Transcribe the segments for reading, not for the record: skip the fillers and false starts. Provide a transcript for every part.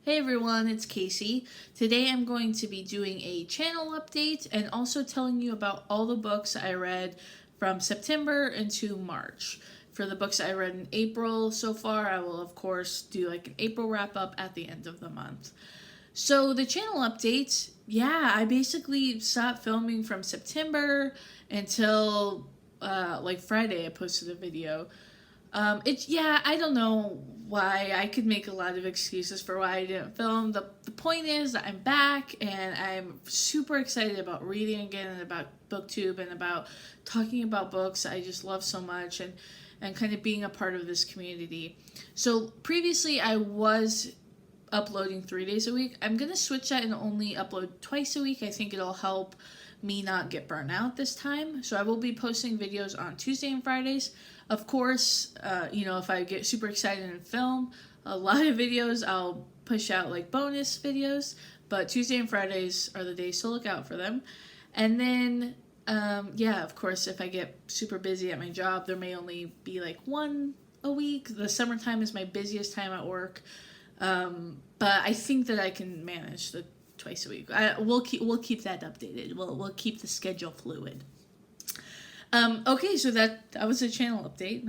Hey everyone, it's Casey. Today I'm going to be doing a channel update and also telling you about all the books I read from September into March. For the books I read in April so far, I will of course do like an April wrap up at the end of the month. So the channel updates, I basically stopped filming from September until like Friday I posted a video. I don't know why. I could make a lot of excuses for why I didn't film. The point is that I'm back and I'm super excited about reading again and about booktube and about talking about books I just love so much and kind of being a part of this community. So previously I was uploading 3 days a week. I'm gonna switch that and only upload twice a week. I think it'll help me not get burnt out this time. So I will be posting videos on Tuesday and Fridays. Of course, if I get super excited and film a lot of videos, I'll push out like bonus videos. But Tuesday and Fridays are the days to look out for them. And then, of course, if I get super busy at my job, there may only be like one a week. The summertime is my busiest time at work. But I think that I can manage the twice a week. We'll keep that updated. We'll keep the schedule fluid. Okay, so that was a channel update.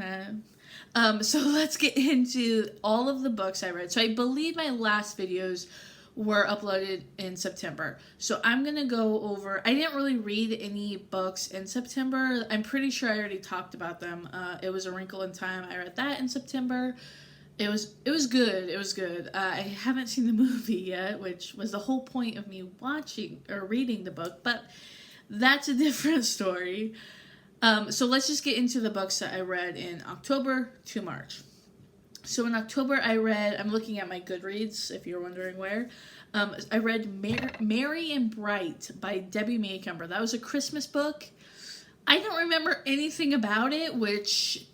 So let's get into all of the books I read. So I believe my last videos were uploaded in September. So I'm going to go over, I didn't really read any books in September. I'm pretty sure I already talked about them. It Was a Wrinkle in Time. I read that in September. It was good. It was good. I haven't seen the movie yet, which was the whole point of me watching or reading the book, but that's a different story. So let's just get into the books that I read in October to March. So in October I'm looking at my Goodreads, if you're wondering where. I read Merry and Bright by Debbie Macomber. That was a Christmas book. I don't remember anything about it, which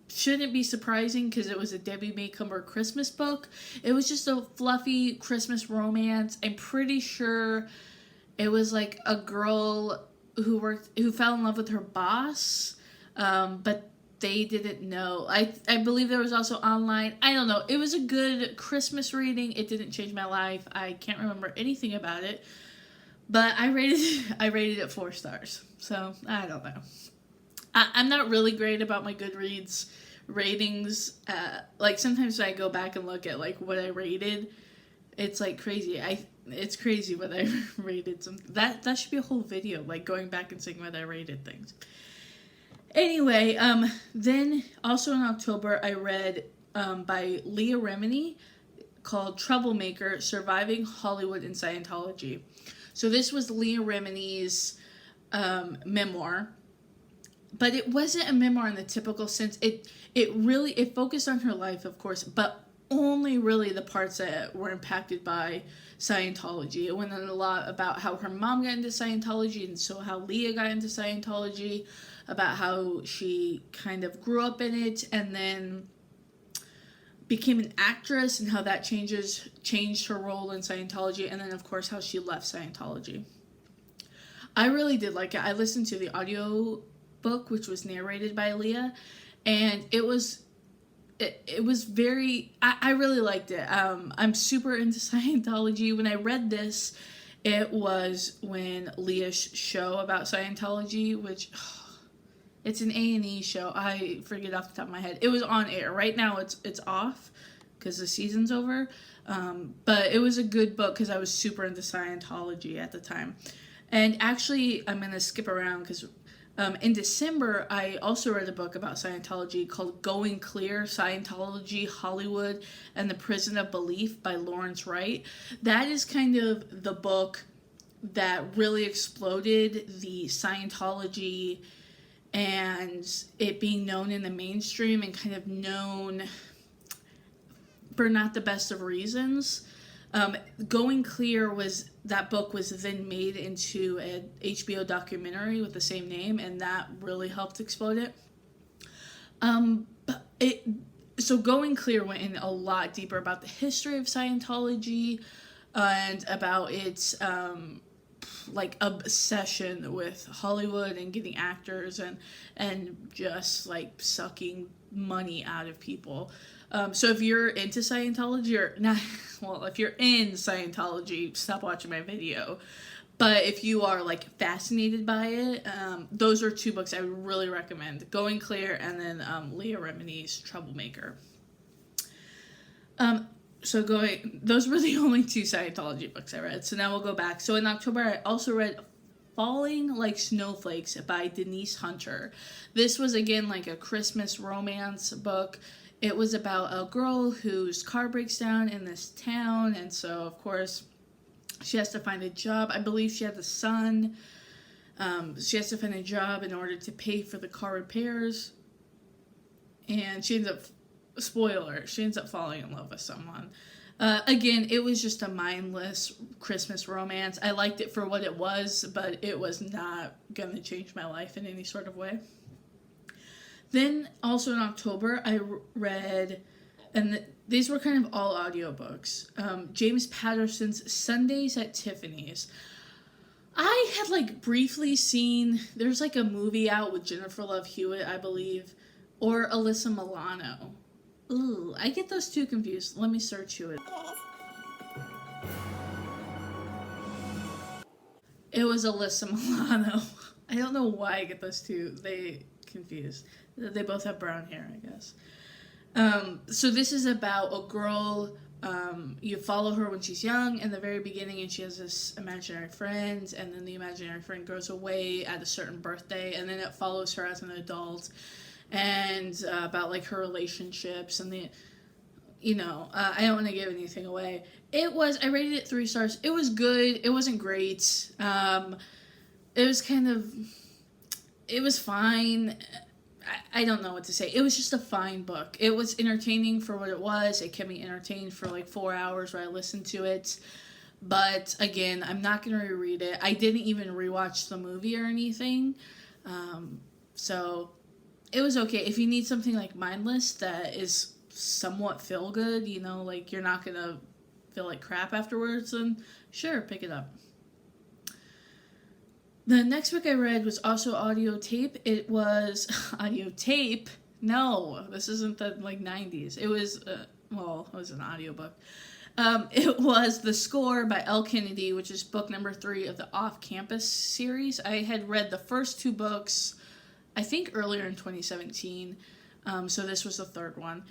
shouldn't be surprising because it was a Debbie Macomber Christmas book. It was just a fluffy Christmas romance. I'm pretty sure it was like a girl who fell in love with her boss, but they didn't know. I believe there was also online. I don't know. It was a good Christmas reading. It didn't change my life. I can't remember anything about it, but I rated it 4 stars. So I don't know. I'm not really great about my Goodreads ratings. Like sometimes I go back and look at like what I rated. It's like crazy. It's crazy what I rated. That should be a whole video, like going back and seeing what I rated things. Anyway, then also in October I read by Leah Remini called Troublemaker: Surviving Hollywood and Scientology. So this was Leah Remini's memoir. But it wasn't a memoir in the typical sense. It focused on her life, of course, but only really the parts that were impacted by Scientology. It went on a lot about how her mom got into Scientology and so how Leah got into Scientology, about how she kind of grew up in it and then became an actress and how that changed her role in Scientology, and then of course how she left Scientology. I really did like it. I listened to the audio book, which was narrated by Leah, and it was very, I really liked it. I'm super into Scientology. When I read this, it was when Leah's show about Scientology, which it's an A&E show. I forget off the top of my head. It was on air. Right now it's off because the season's over. But it was a good book because I was super into Scientology at the time. And actually, I'm going to skip around because in December, I also read a book about Scientology called Going Clear: Scientology, Hollywood, and the Prison of Belief by Lawrence Wright. That is kind of the book that really exploded the Scientology and it being known in the mainstream and kind of known for not the best of reasons. Going Clear that book was then made into an HBO documentary with the same name, and that really helped explode it. So Going Clear went in a lot deeper about the history of Scientology and about its like obsession with Hollywood and getting actors and just like sucking money out of people. So if you're into Scientology, or not, well, if you're in Scientology, stop watching my video. But if you are like fascinated by it, those are two books I would really recommend: Going Clear and then Leah Remini's Troublemaker. Those were the only two Scientology books I read. So now we'll go back. So in October, I also read Falling Like Snowflakes by Denise Hunter. This was again like a Christmas romance book. It was about a girl whose car breaks down in this town, and so of course she has to find a job. I believe she has a son. She has to find a job in order to pay for the car repairs, and she ends up, spoiler, she ends up falling in love with someone. Again, it was just a mindless Christmas romance. I liked it for what it was, but it was not going to change my life in any sort of way. Then, also in October, I read, and these were kind of all audiobooks, James Patterson's Sundays at Tiffany's. I had like briefly seen, there's like a movie out with Jennifer Love Hewitt, I believe, or Alyssa Milano. Ooh, I get those two confused. Let me search who it is. It was Alyssa Milano. I don't know why I get those two confused. They both have brown hair, I guess. So this is about a girl, you follow her when she's young in the very beginning, and she has this imaginary friend, and then the imaginary friend goes away at a certain birthday, and then it follows her as an adult, and about like her relationships and the, I don't want to give anything away. I rated it 3 stars. It was good. It wasn't great. It was fine. I don't know what to say. It was just a fine book. It was entertaining for what it was. It kept me entertained for like 4 hours where I listened to it. But again, I'm not going to reread it. I didn't even rewatch the movie or anything. So it was okay. If you need something like mindless that is somewhat feel good, like you're not going to feel like crap afterwards, then sure, pick it up. The next book I read was also audio tape. It was audio tape. No, this isn't the 90s. It was it was an audiobook. It was The Score by Elle Kennedy, which is book number 3 of the Off Campus series. I had read the first 2 books, I think earlier in 2017. So this was the third one.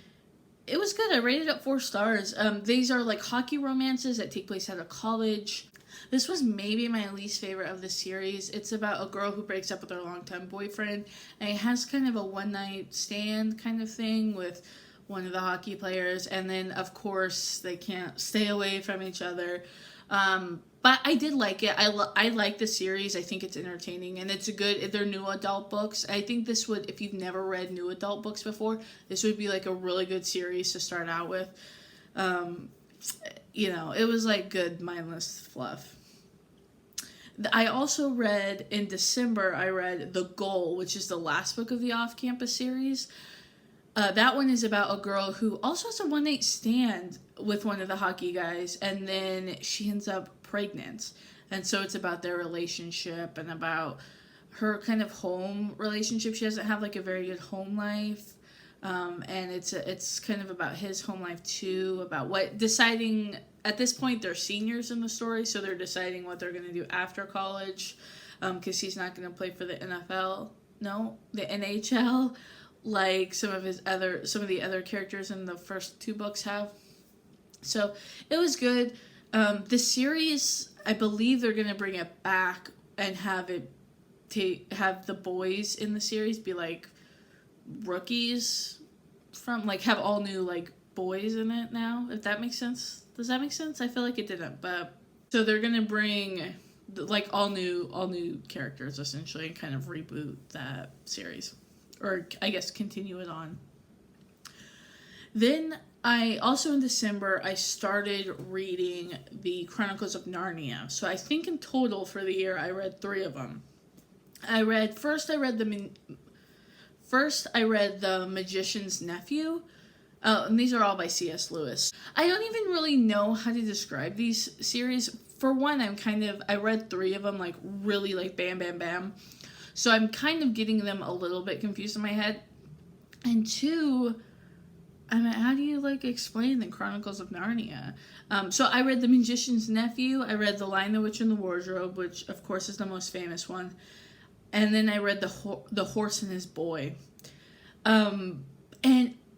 It was good. I rated it 4 stars. These are like hockey romances that take place out of college. This was maybe my least favorite of the series. It's about a girl who breaks up with her longtime boyfriend, and it has kind of a one-night stand kind of thing with one of the hockey players, and then, of course, they can't stay away from each other. But I did like it. I like the series. I think it's entertaining, and they're new adult books. I think this would, if you've never read new adult books before, this would be like a really good series to start out with. It was like good mindless fluff. I also read, in December, I read The Goal, which is the last book of the Off-Campus series. That one is about a girl who also has a one-night stand with one of the hockey guys, and then she ends up pregnant. And so it's about their relationship and about her kind of home relationship. She doesn't have like a very good home life. And it's kind of about his home life too, about deciding, at this point they're seniors in the story, so they're deciding what they're going to do after college, because he's not going to play for the NHL, like some of the other characters in the first 2 books have. So it was good. The series, I believe they're going to bring it back and have the boys in the series be like rookies from, like, have all new like boys in it now, if that makes sense. Does that make sense? I feel like it didn't, but so they're gonna bring like all new characters essentially and kind of reboot that series, or I guess continue it on. Then I also, in December, I started reading the Chronicles of Narnia. So I think in total for the year I read 3 of them. I read The Magician's Nephew. And these are all by C.S. Lewis. I don't even really know how to describe these series. For one, I read 3 of them, like, really, like, bam, bam, bam. So I'm kind of getting them a little bit confused in my head. And 2, I mean, how do you like explain the Chronicles of Narnia? So I read The Magician's Nephew. I read The Lion, the Witch, and the Wardrobe, which of course is the most famous one. And then I read the Horse and His Boy. And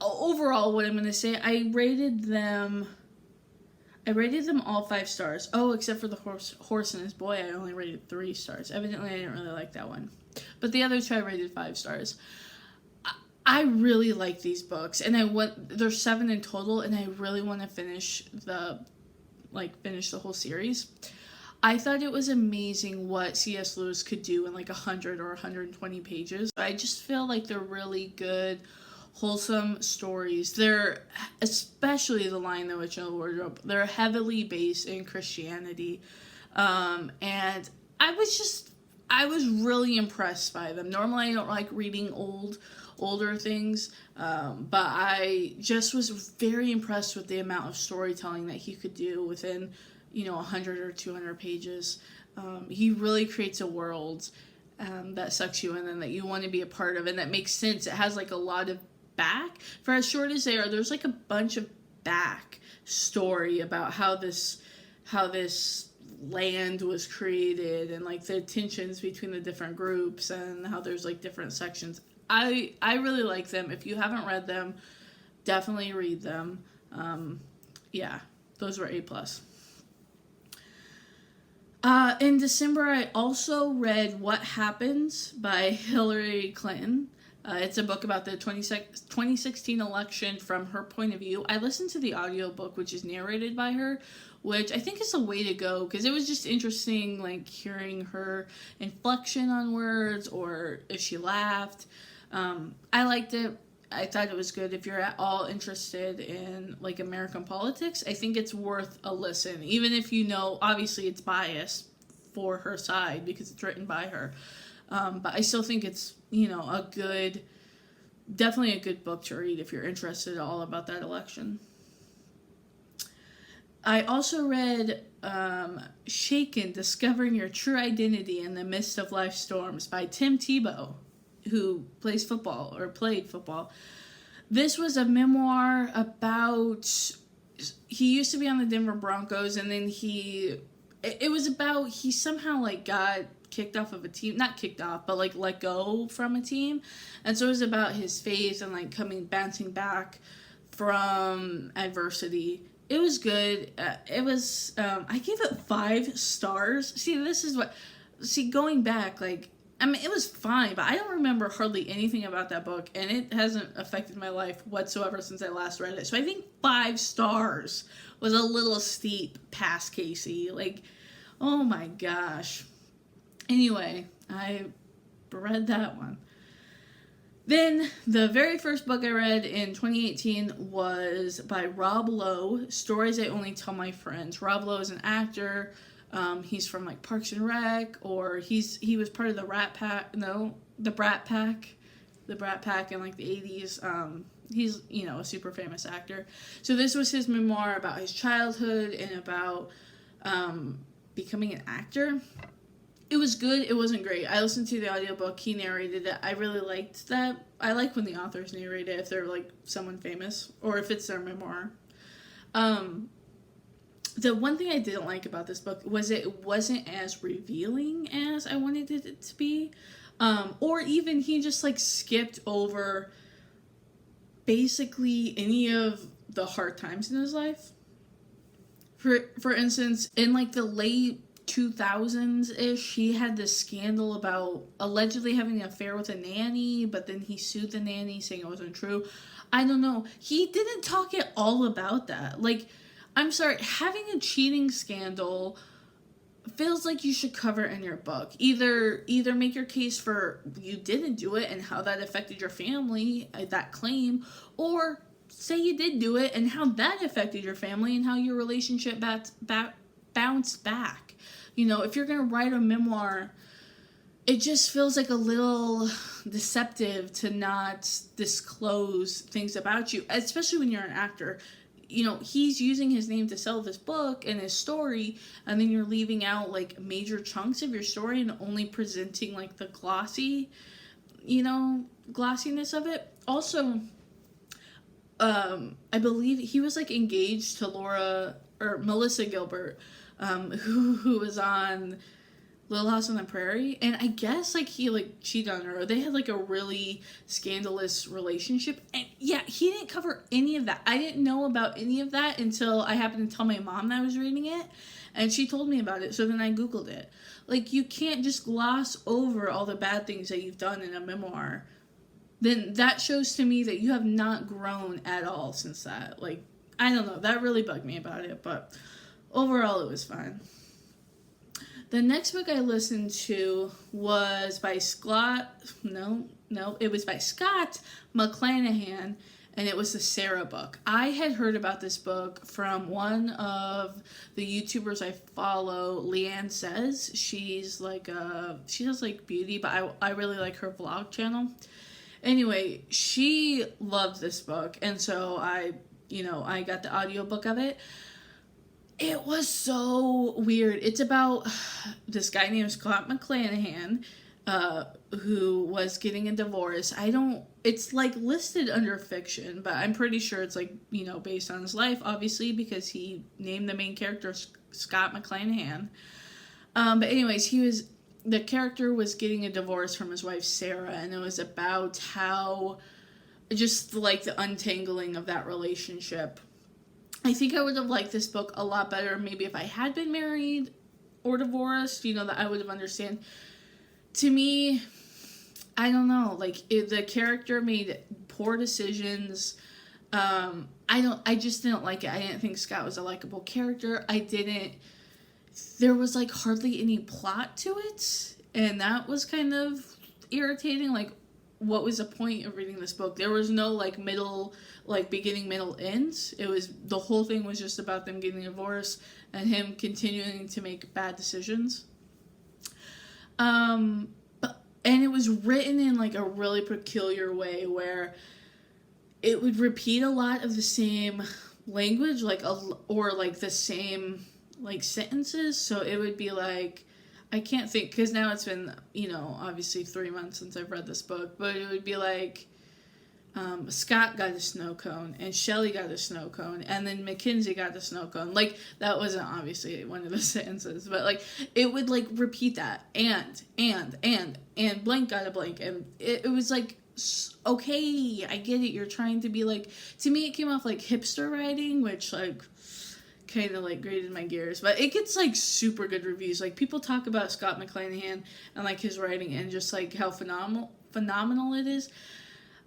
overall, what I'm going to say, I rated them all 5 stars. Oh, except for the horse and his boy, I only rated 3 stars. Evidently, I didn't really like that one. But the other 2 I rated 5 stars. I really like these books, and there's 7 in total, and I really want to finish the whole series. I thought it was amazing what C.S. Lewis could do in like 100 or 120 pages. I just feel like they're really good, wholesome stories. They're, especially The Lion, the Witch, and the Wardrobe, they're heavily based in Christianity. And I was really impressed by them. Normally I don't like reading older things, but I just was very impressed with the amount of storytelling that he could do within 100 or 200 pages. He really creates a world that sucks you in and that you want to be a part of, and that makes sense. It has like a lot of back for as short as they are. There's like a bunch of back story about how this land was created, and like the tensions between the different groups, and how there's like different sections. I really like them. If you haven't read them, definitely read them. Yeah, those were A+. In December, I also read What Happens by Hillary Clinton. It's a book about the 2016 election from her point of view. I listened to the audiobook, which is narrated by her, which I think is a way to go, because it was just interesting, like hearing her inflection on words, or if she laughed. I liked it. I thought it was good. If you're at all interested in like American politics, I think it's worth a listen, even if obviously it's biased for her side because it's written by her. But I still think it's, definitely a good book to read if you're interested at all about that election. I also read Shaken, Discovering Your True Identity in the Midst of Life's Storms by Tim Tebow, who played football. This was a memoir about, he used to be on the Denver Broncos, and then he somehow like got kicked off of a team, not kicked off, but like let go from a team. And so it was about his faith and like bouncing back from adversity. It was good. I gave it 5 stars. Going back, it was fine, but I don't remember hardly anything about that book, and it hasn't affected my life whatsoever since I last read it. So I think 5 stars was a little steep past Casey. Oh my gosh. Anyway, I read that one. Then, the very first book I read in 2018 was by Rob Lowe, Stories I Only Tell My Friends. Rob Lowe is an actor. He's from Parks and Rec, or he was part of the Brat Pack in the Brat Pack in the 80s. He's, a super famous actor. So this was his memoir about his childhood and about becoming an actor. It was good. It wasn't great. I listened to the audiobook. He narrated it. I really liked that. I like when the authors narrate it if they're someone famous, or if it's their memoir. The one thing I didn't like about this book was it wasn't as revealing as I wanted it to be. Or even he just skipped over basically any of the hard times in his life. For instance, in the late 2000s-ish, he had this scandal about allegedly having an affair with a nanny, but then he sued the nanny saying it wasn't true. I don't know. He didn't talk at all about that. I'm sorry, having a cheating scandal feels like you should cover it in your book. Either make your case for you didn't do it and how that affected your family, that claim, or say you did do it and how that affected your family and how your relationship bounced back. If you're going to write a memoir, it just feels a little deceptive to not disclose things about you, especially when you're an actor. He's using his name to sell this book and his story, and then you're leaving out major chunks of your story and only presenting the glossiness of it. Also, I believe he was like engaged to Melissa Gilbert, who was on Little House on the Prairie, and I guess like he like cheated on her. Or they had like a really scandalous relationship, and yeah, he didn't cover any of that. I didn't know about any of that until I happened to tell my mom that I was reading it, and she told me about it. So then I Googled it. Like, you can't just gloss over all the bad things that you've done in a memoir. Then that shows to me that you have not grown at all since that. Like, I don't know, that really bugged me about it, but overall it was fine. The next book I listened to was by it was by Scott McClanahan, and it was the Sarah book. I had heard about this book from one of the YouTubers I follow, Leanne Says. She's like she does like beauty, but I really like her vlog channel. Anyway, she loved this book, and so I got the audiobook of it. It was so weird. It's about this guy named Scott McClanahan, who was getting a divorce. It's like listed under fiction, but I'm pretty sure it's like, based on his life, obviously, because he named the main character Scott McClanahan. But anyways, the character was getting a divorce from his wife, Sarah, and it was about how, just like the untangling of that relationship. I think I would have liked this book a lot better maybe if I had been married or divorced, that I would have understood. To me, I don't know, like, the character made poor decisions. I just didn't like it. I didn't think Scott was a likable character. There was like hardly any plot to it, and that was kind of irritating. Like, what was the point of reading this book? There was no like beginning, middle, end. The whole thing was just about them getting a divorce and him continuing to make bad decisions. And it was written in like a really peculiar way where it would repeat a lot of the same language, or the same like sentences. So it would be like, I can't think, because now it's been, obviously 3 months since I've read this book, but it would be like, Scott got a snow cone, and Shelley got a snow cone, and then Mackenzie got a snow cone. Like, that wasn't obviously one of the sentences, but like, it would like repeat that, and blank got a blank, and it was like, okay, I get it, you're trying to be like, to me it came off like hipster writing, which like, kind of like grated my gears, but it gets like super good reviews. Like, people talk about Scott McClanahan and like his writing and just like how phenomenal it is.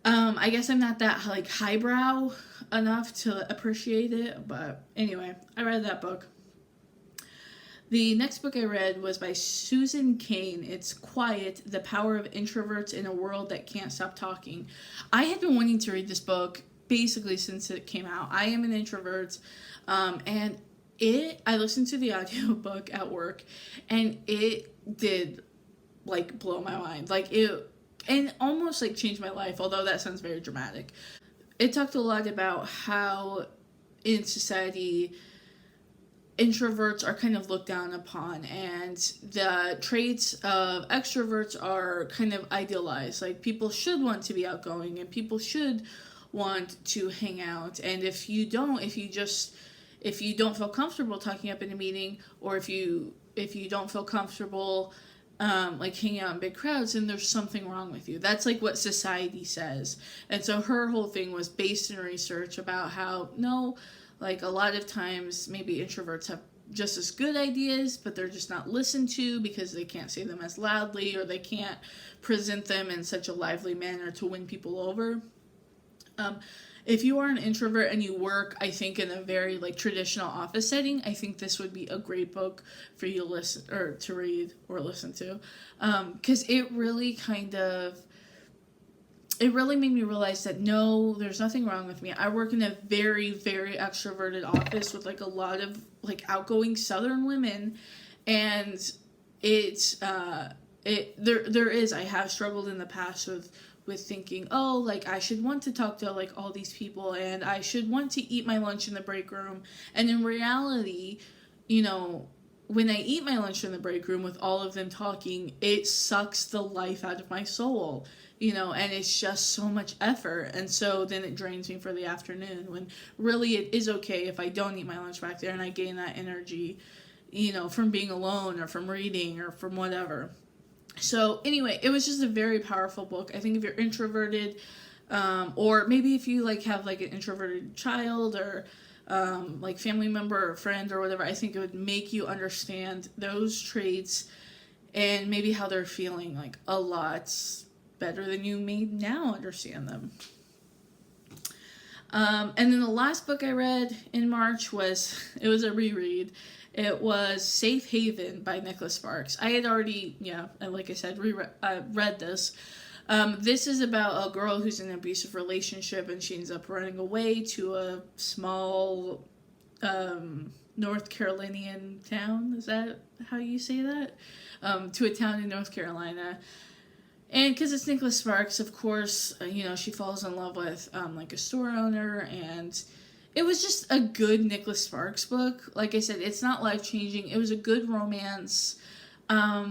I guess I'm not that like highbrow enough to appreciate it, but anyway, I read that book. The next book I read was by Susan Cain. It's Quiet, The Power of Introverts in a World That Can't Stop Talking. I had been wanting to read this book basically since it came out. I am an introvert, and I listened to the audiobook at work, and it did like blow my mind. Like, and almost like changed my life, although that sounds very dramatic. It talked a lot about how in society introverts are kind of looked down upon, and the traits of extroverts are kind of idealized. Like, people should want to be outgoing, and people should want to hang out, and if you don't feel comfortable talking up in a meeting, or if you don't feel comfortable like hanging out in big crowds, and there's something wrong with you. That's like what society says. And so her whole thing was based in research about how, no, like, a lot of times maybe introverts have just as good ideas, but they're just not listened to because they can't say them as loudly, or they can't present them in such a lively manner to win people over. If you are an introvert and you work, I think, in a very like traditional office setting, I think this would be a great book for you to listen or to read or listen to, because it really made me realize that no, there's nothing wrong with me. I work in a very, very extroverted office with like a lot of like outgoing Southern women, and I have struggled in the past with thinking, oh, like, I should want to talk to like all these people, and I should want to eat my lunch in the break room. And in reality, when I eat my lunch in the break room with all of them talking, it sucks the life out of my soul. and it's just so much effort. And so then it drains me for the afternoon, when really it is okay if I don't eat my lunch back there and I gain that energy, from being alone or from reading or from whatever. So anyway, it was just a very powerful book. I think if you're introverted, or maybe if you have an introverted child, or family member or friend or whatever, I think it would make you understand those traits and maybe how they're feeling a lot better than you may now understand them. And then the last book I read in March was a reread. It was Safe Haven by Nicholas Sparks. I had already, like I said, read this. This is about a girl who's in an abusive relationship, and she ends up running away to a small North Carolinian town. Is that how you say that? To a town in North Carolina. And because it's Nicholas Sparks, of course, she falls in love with a store owner, and it was just a good Nicholas Sparks book. Like I said, it's not life-changing. It was a good romance. But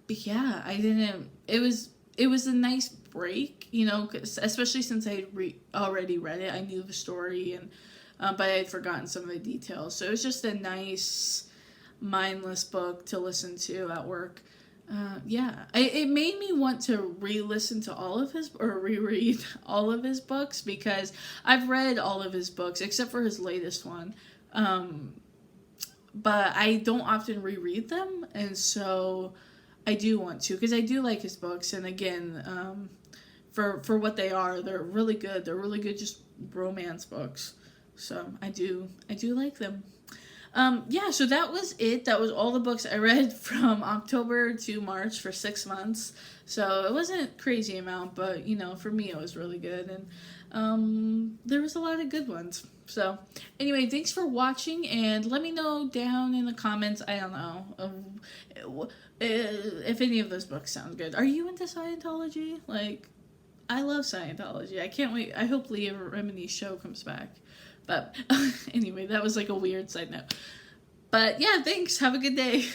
yeah, it was a nice break, especially since I had already read it. I knew the story, and but I had forgotten some of the details. So it was just a nice, mindless book to listen to at work. It made me want to re-listen to reread all of his books, because I've read all of his books except for his latest one, but I don't often reread them, and so I do want to, because I do like his books, and again, for what they are, they're really good. They're really good, just romance books. So I do like them. So that was it. That was all the books I read from October to March for 6 months. So it wasn't a crazy amount, but, for me it was really good. And there was a lot of good ones. So anyway, thanks for watching, and let me know down in the comments, I don't know, if any of those books sound good. Are you into Scientology? I love Scientology. I can't wait. I hope Leah Remini's show comes back. But anyway, that was a weird side note. But yeah, thanks. Have a good day.